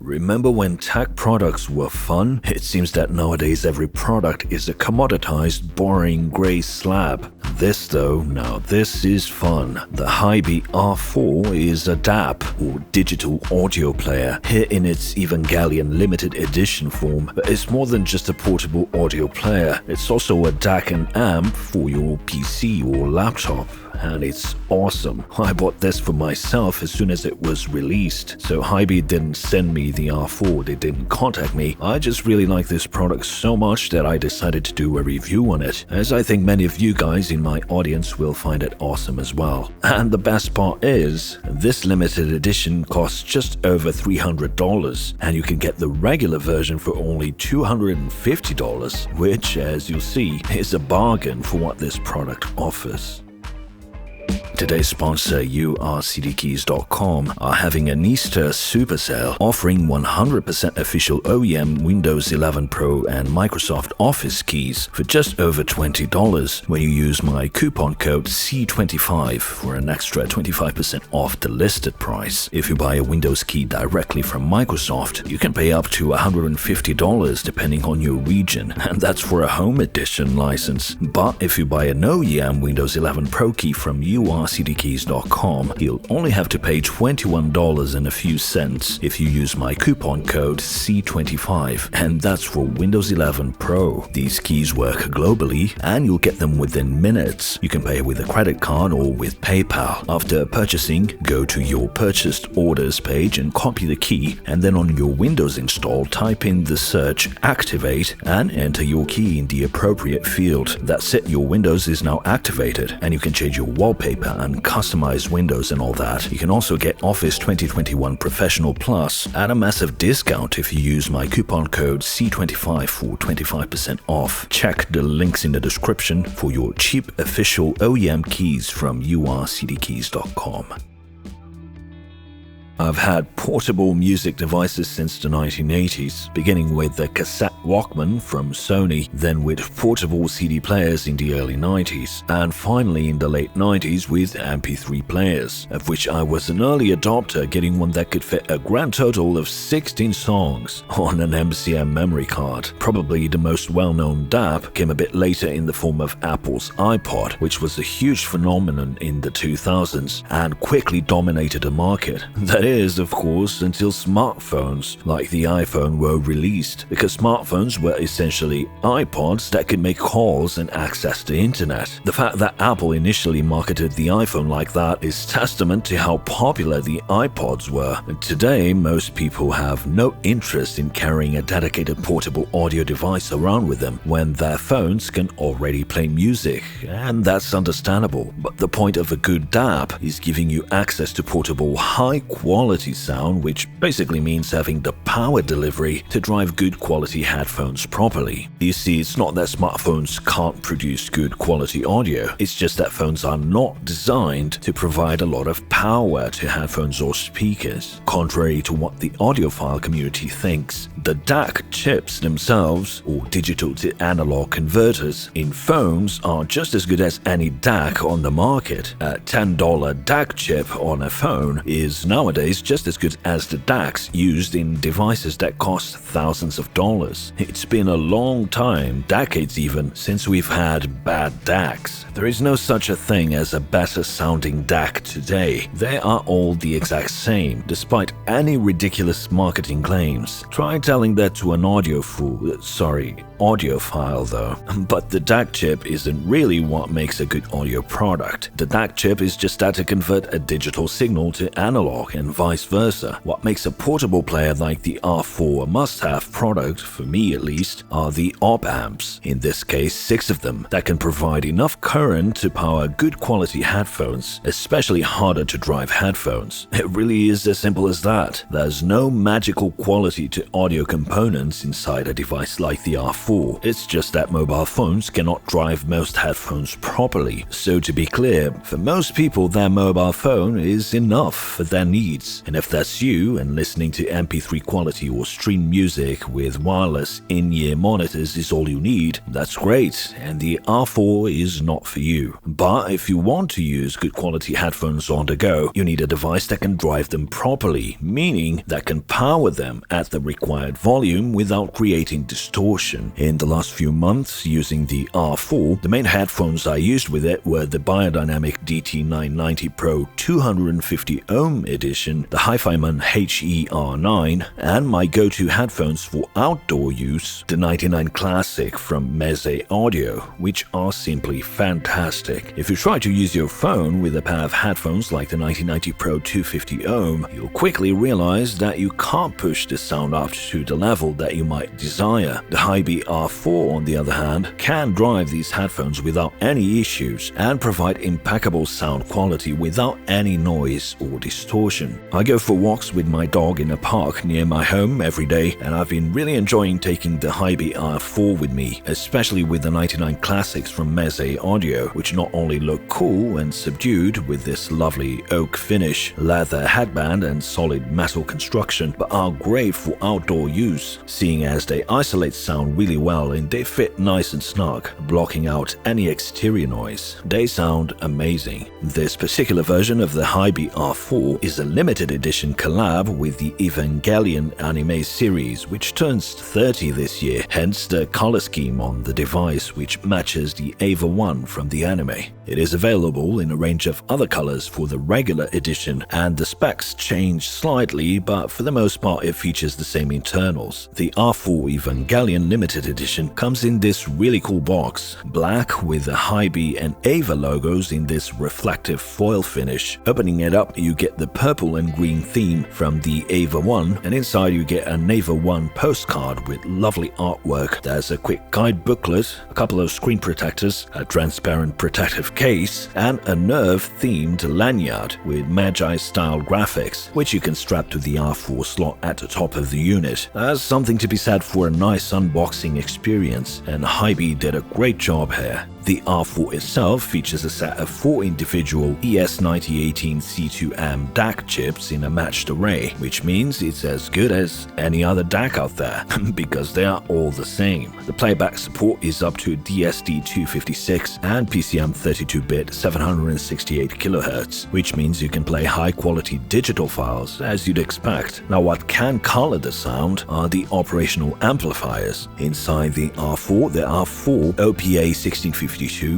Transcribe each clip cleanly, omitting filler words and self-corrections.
Remember when tech products were fun? It seems that nowadays every product is a commoditized, boring grey slab. This though, now this is fun. The Hiby R4 is a DAP, or digital audio player, here in its Evangelion limited edition form, but it's more than just a portable audio player. It's also a DAC and amp for your PC or laptop. And it's awesome. I bought this for myself as soon as it was released. So Hiby didn't send me the R4, they didn't contact me. I just really like this product so much that I decided to do a review on it, as I think many of you guys in my audience will find it awesome as well. And the best part is, this limited edition costs just over $300, and you can get the regular version for only $250, which, as you'll see, is a bargain for what this product offers. Today's sponsor, Urcdkeys.com, are having an Easter super sale offering 100% official OEM Windows 11 Pro and Microsoft Office keys for just over $20 when you use my coupon code C25 for an extra 25% off the listed price. If you buy a Windows key directly from Microsoft, you can pay up to $150 depending on your region, and that's for a home edition license. But if you buy an OEM Windows 11 Pro key from Urcdkeys.com, you'll only have to pay $21 and a few cents if you use my coupon code C25, and that's for Windows 11 Pro. These keys work globally, and you'll get them within minutes. You can pay with a credit card or with PayPal. After purchasing, go to your purchased orders page and copy the key, and then on your Windows install, type in the search activate and enter your key in the appropriate field. That's it, your Windows is now activated, and you can change your wallpaper and customize windows and all that. You can also get Office 2021 Professional Plus at a massive discount if you use my coupon code C25 for 25% off. Check the links in the description for your cheap official OEM keys from Urcdkeys.com. I've had portable music devices since the 1980s, beginning with the cassette Walkman from Sony, then with portable CD players in the early 90s, and finally in the late 90s with MP3 players, of which I was an early adopter, getting one that could fit a grand total of 16 songs on an MCM memory card. Probably the most well-known DAP came a bit later in the form of Apple's iPod, which was a huge phenomenon in the 2000s and quickly dominated the market. That is, of course, until smartphones like the iPhone were released, because smartphones were essentially iPods that could make calls and access the internet. The fact that Apple initially marketed the iPhone like that is testament to how popular the iPods were. Today, most people have no interest in carrying a dedicated portable audio device around with them when their phones can already play music, and that's understandable. But the point of a good DAP is giving you access to portable high-quality sound, which basically means having the power delivery to drive good quality headphones properly. You see, it's not that smartphones can't produce good quality audio, it's just that phones are not designed to provide a lot of power to headphones or speakers. Contrary to what the audiophile community thinks, the DAC chips themselves, or digital to analog converters, in phones are just as good as any DAC on the market. A $10 DAC chip on a phone is nowadays just as good as the DACs used in devices that cost thousands of dollars. It's been a long time, decades even, since we've had bad DACs. There is no such a thing as a better sounding DAC today. They are all the exact same, despite any ridiculous marketing claims. Try telling that to an audiophile though. But the DAC chip isn't really what makes a good audio product. The DAC chip is just there to convert a digital signal to analog and vice versa. What makes a portable player like the R4 a must-have product, for me at least, are the op amps, in this case 6 of them, that can provide enough current to power good quality headphones, especially harder to drive headphones. It really is as simple as that. There's no magical quality to audio components inside a device like the R4, it's just that mobile phones cannot drive most headphones properly. So to be clear, for most people their mobile phone is enough for their needs. headphones. And if that's you and listening to MP3 quality or stream music with wireless in-ear monitors is all you need, that's great, and the R4 is not for you. But if you want to use good quality headphones on the go, you need a device that can drive them properly, meaning that can power them at the required volume without creating distortion. In the last few months using the R4, the main headphones I used with it were the Biodynamic DT990 Pro 250 ohm edition, the HiFiMan HE-R9, and my go-to headphones for outdoor use, the 99 Classic from Meze Audio, which are simply fantastic. If you try to use your phone with a pair of headphones like the 1990 Pro 250 ohm, you'll quickly realize that you can't push the sound up to the level that you might desire. The Hiby R4, on the other hand, can drive these headphones without any issues and provide impeccable sound quality without any noise or distortion. I go for walks with my dog in a park near my home every day, and I've been really enjoying taking the Hiby R4 with me, especially with the 99 Classics from Meze Audio, which not only look cool and subdued with this lovely oak finish, leather headband and solid metal construction, but are great for outdoor use, seeing as they isolate sound really well and they fit nice and snug, blocking out any exterior noise. They sound amazing. This particular version of the Hiby R4 is a limited edition collab with the Evangelion anime series, which turns 30 this year, hence the color scheme on the device, which matches the Eva 1 from the anime. It is available in a range of other colors for the regular edition, and the specs change slightly, but for the most part it features the same internals. The R4 Evangelion limited edition comes in this really cool box, black with the Hiby and Eva logos in this reflective foil finish. Opening it up, you get the purple and green theme from the Eva 1, and inside you get an Eva 1 postcard with lovely artwork. There's a quick guide booklet, a couple of screen protectors, a transparent protective case, and a Nerve-themed lanyard with Magi-style graphics, which you can strap to the R4 slot at the top of the unit. There's something to be said for a nice unboxing experience, and Hiby did a great job here. The R4 itself features a set of 4 individual ES9018C2M DAC chips in a matched array, which means it's as good as any other DAC out there, because they are all the same. The playback support is up to DSD256 and PCM 32-bit 768 kHz, which means you can play high-quality digital files as you'd expect. Now, what can color the sound are the operational amplifiers. Inside the R4, there are 4 OPA 1652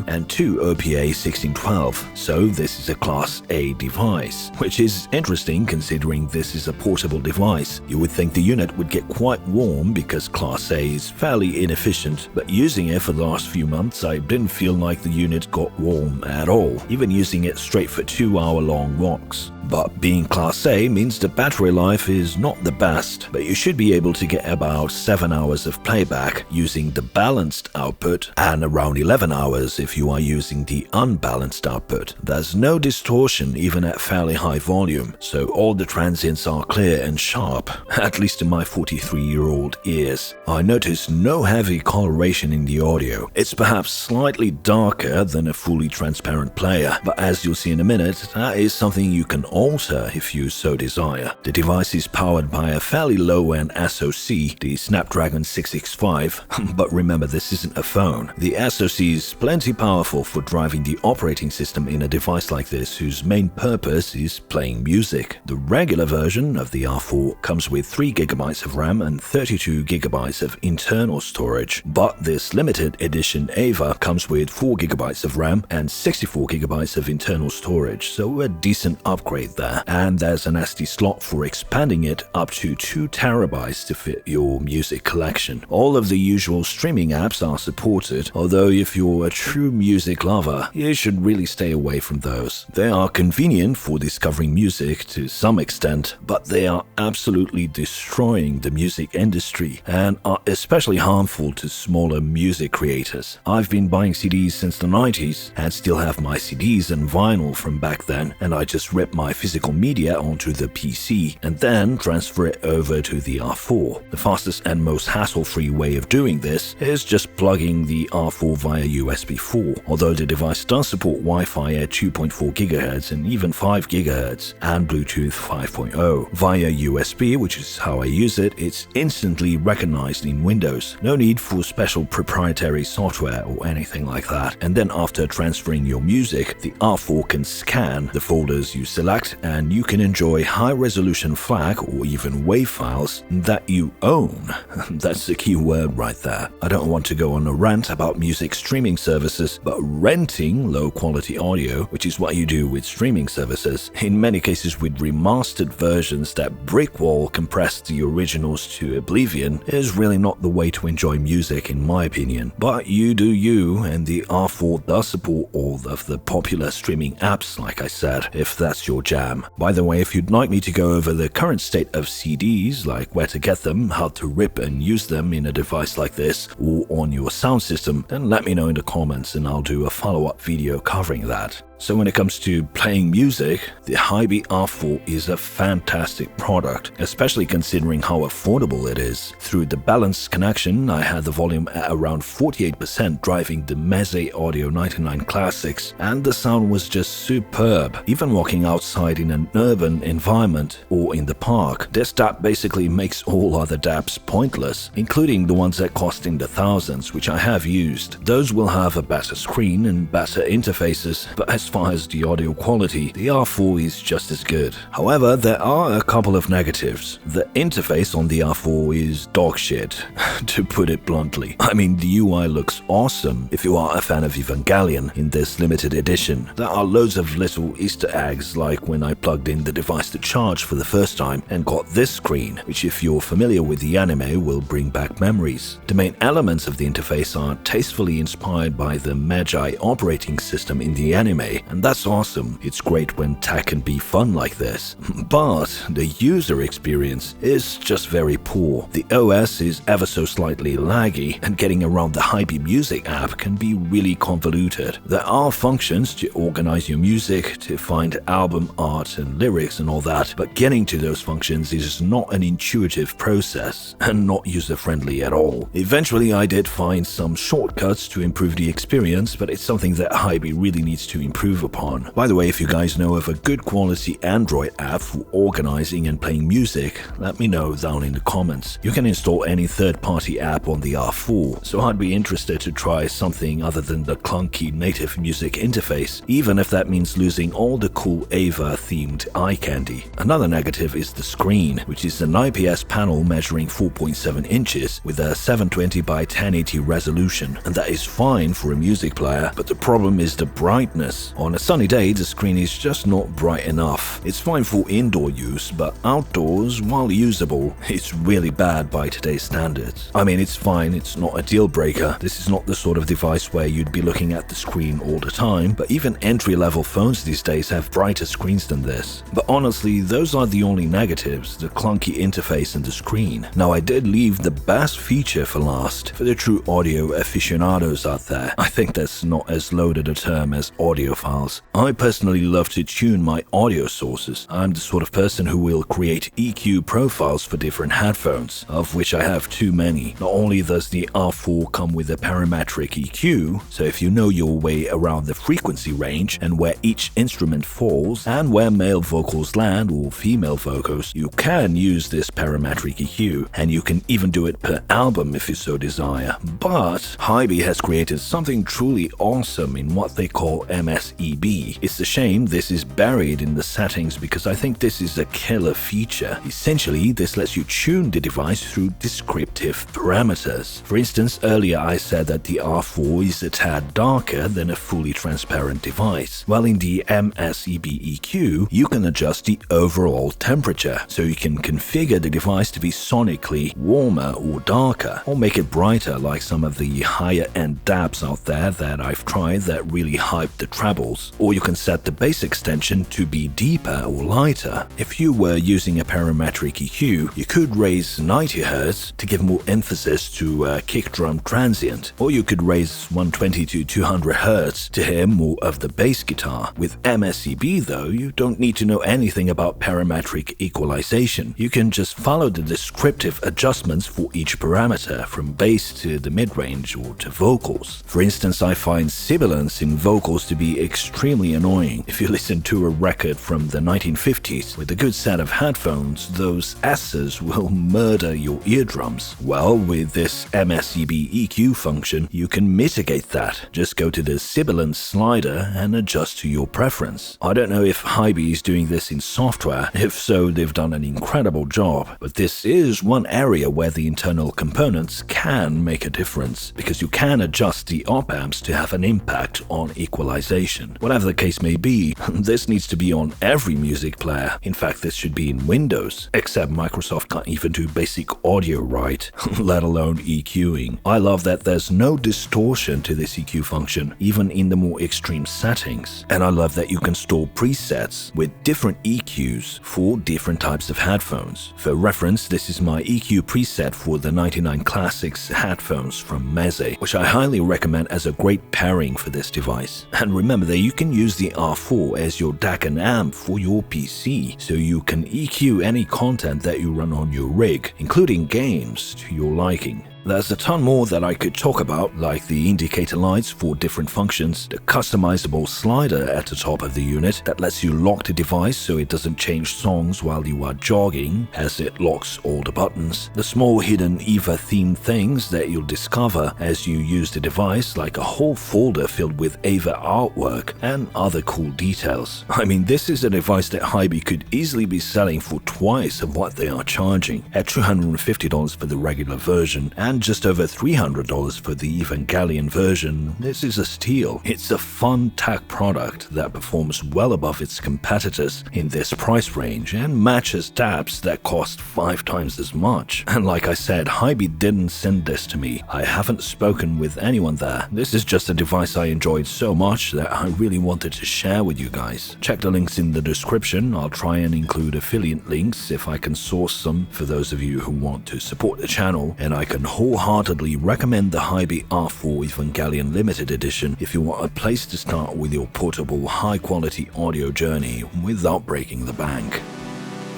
and 2 OPA 1612, so this is a Class A device, which is interesting considering this is a portable device. You would think the unit would get quite warm because Class A is fairly inefficient, but using it for the last few months I didn't feel like the unit got warm at all, even using it straight for 2-hour-long walks. But being Class A means the battery life is not the best, but you should be able to get about 7 hours of playback using the balanced output and around 11 hours if you are using the unbalanced output. There's no distortion even at fairly high volume, so all the transients are clear and sharp, at least in my 43-year-old ears. I noticed no heavy coloration in the audio. It's perhaps slightly darker than a fully transparent player, but as you'll see in a minute, that is something you can alter if you so desire. The device is powered by a fairly low-end SoC, the Snapdragon 665, but remember this isn't a phone. The SoC is plenty powerful for driving the operating system in a device like this whose main purpose is playing music. The regular version of the R4 comes with 3GB of RAM and 32GB of internal storage, but this limited edition Eva comes with 4GB of RAM and 64GB of internal storage, so a decent upgrade there, and there's an SD slot for expanding it up to 2 TB to fit your music collection. All of the usual streaming apps are supported, although if you're a true music lover, you should really stay away from those. They are convenient for discovering music to some extent, but they are absolutely destroying the music industry and are especially harmful to smaller music creators. I've been buying CDs since the 90s and still have my CDs and vinyl from back then, and I just rip my physical media onto the PC and then transfer it over to the R4. The fastest and most hassle-free way of doing this is just plugging the R4 via USB 4, although the device does support Wi-Fi at 2.4 GHz and even 5 GHz, and Bluetooth 5.0. Via USB, which is how I use it, it's instantly recognized in Windows. No need for special proprietary software or anything like that. And then after transferring your music, the R4 can scan the folders you select, and you can enjoy high-resolution FLAC or even WAV files that you own. That's the key word right there. I don't want to go on a rant about music streaming services, but renting low-quality audio, which is what you do with streaming services, in many cases with remastered versions that brick-wall compress the originals to oblivion, is really not the way to enjoy music in my opinion. But you do you, and the R4 does support all of the popular streaming apps like I said, if that's your jam. By the way, if you'd like me to go over the current state of CDs, like where to get them, how to rip and use them in a device like this, or on your sound system, then let me know in the comments and I'll do a follow-up video covering that. So when it comes to playing music, the Hiby R4 is a fantastic product, especially considering how affordable it is. Through the balanced connection, I had the volume at around 48% driving the Meze Audio 99 Classics, and the sound was just superb. Even walking outside in an urban environment or in the park, this DAB basically makes all other DABs pointless, including the ones that cost in the thousands, which I have used. Those will have a better screen and better interfaces, but as far as the audio quality, the R4 is just as good. However, there are a couple of negatives. The interface on the R4 is dog shit, to put it bluntly. I mean, the UI looks awesome if you are a fan of Evangelion in this limited edition. There are loads of little Easter eggs, like when I plugged in the device to charge for the first time and got this screen, which if you're familiar with the anime will bring back memories. The main elements of the interface are tastefully inspired by the Magi operating system in the anime, and that's awesome. It's great when tech can be fun like this. But the user experience is just very poor. The OS is ever so slightly laggy, and getting around the Hiby Music app can be really convoluted. There are functions to organize your music, to find album art and lyrics and all that, but getting to those functions is not an intuitive process and not user-friendly at all. Eventually I did find some shortcuts to improve the experience, but it's something that Hiby really needs to improve upon. By the way, if you guys know of a good quality Android app for organizing and playing music, let me know down in the comments. You can install any third-party app on the R4, so I'd be interested to try something other than the clunky native music interface, even if that means losing all the cool Ava-themed eye candy. Another negative is the screen, which is an IPS panel measuring 4.7 inches with a 720 by 1080 resolution, and that is fine for a music player, but the problem is the brightness. On a sunny day, the screen is just not bright enough. It's fine for indoor use, but outdoors, while usable, it's really bad by today's standards. I mean, it's fine, it's not a deal breaker. This is not the sort of device where you'd be looking at the screen all the time, but even entry-level phones these days have brighter screens than this. But honestly, those are the only negatives, the clunky interface and the screen. Now, I did leave the best feature for last, for the true audio aficionados out there. I think that's not as loaded a term as audiophiles. I personally love to tune my audio sources. I'm the sort of person who will create EQ profiles for different headphones, of which I have too many. Not only does the R4 come with a parametric EQ, so if you know your way around the frequency range and where each instrument falls and where male vocals land or female vocals, you can use this parametric EQ, and you can even do it per album if you so desire. But Hiby has created something truly awesome in what they call MSEB. It's a shame this is buried in the settings because I think this is a killer feature. Essentially, this lets you tune the device through descriptive parameters. For instance, earlier I said that the R4 is a tad darker than a fully transparent device. Well, in the MSEB EQ, you can adjust the overall temperature, so you can configure the device to be sonically warmer or darker, or make it brighter like some of the higher-end DABs out there that I've tried that really hype the treble levels, or you can set the bass extension to be deeper or lighter. If you were using a parametric EQ, you could raise 90 Hz to give more emphasis to a kick drum transient, or you could raise 120 to 200 Hz to hear more of the bass guitar. With MSEB though, you don't need to know anything about parametric equalization. You can just follow the descriptive adjustments for each parameter, from bass to the mid-range or to vocals. For instance, I find sibilance in vocals to be extremely annoying. If you listen to a record from the 1950s with a good set of headphones, those S's will murder your eardrums. Well, with this MSEB EQ function, you can mitigate that. Just go to the sibilance slider and adjust to your preference. I don't know if Hiby is doing this in software. If so, they've done an incredible job. But this is one area where the internal components can make a difference, because you can adjust the op-amps to have an impact on equalization. Whatever the case may be, this needs to be on every music player. In fact, this should be in Windows, except Microsoft can't even do basic audio right, let alone EQing. I love that there's no distortion to this EQ function, even in the more extreme settings. And I love that you can store presets with different EQs for different types of headphones. For reference, this is my EQ preset for the 99 Classics headphones from Meze, which I highly recommend as a great pairing for this device. And remember that you can use the R4 as your DAC and amp for your PC, so you can EQ any content that you run on your rig, including games, to your liking. There's a ton more that I could talk about, like the indicator lights for different functions, the customizable slider at the top of the unit that lets you lock the device so it doesn't change songs while you are jogging, as it locks all the buttons, the small hidden Eva-themed things that you'll discover as you use the device, like a whole folder filled with Eva artwork and other cool details. I mean, this is a device that Hiby could easily be selling for twice of what they are charging, at $250 for the regular version and just over $300 for the Evangelion version. This is a steal. It's a fun tech product that performs well above its competitors in this price range and matches tabs that cost 5 times as much. And like I said, Hiby didn't send this to me. I haven't spoken with anyone there. This is just a device I enjoyed so much that I really wanted to share with you guys. Check the links in the description. I'll try and include affiliate links if I can source some for those of you who want to support the channel, and I can wholeheartedly recommend the Hiby R4 Evangelion Limited Edition if you want a place to start with your portable high-quality audio journey without breaking the bank.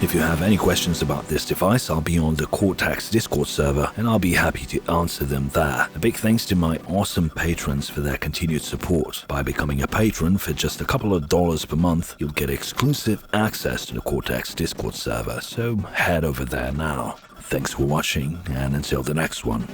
If you have any questions about this device, I'll be on the Cortex Discord server and I'll be happy to answer them there. A big thanks to my awesome patrons for their continued support. By becoming a patron for just a couple of dollars per month, you'll get exclusive access to the Cortex Discord server, so head over there now. Thanks for watching, and until the next one.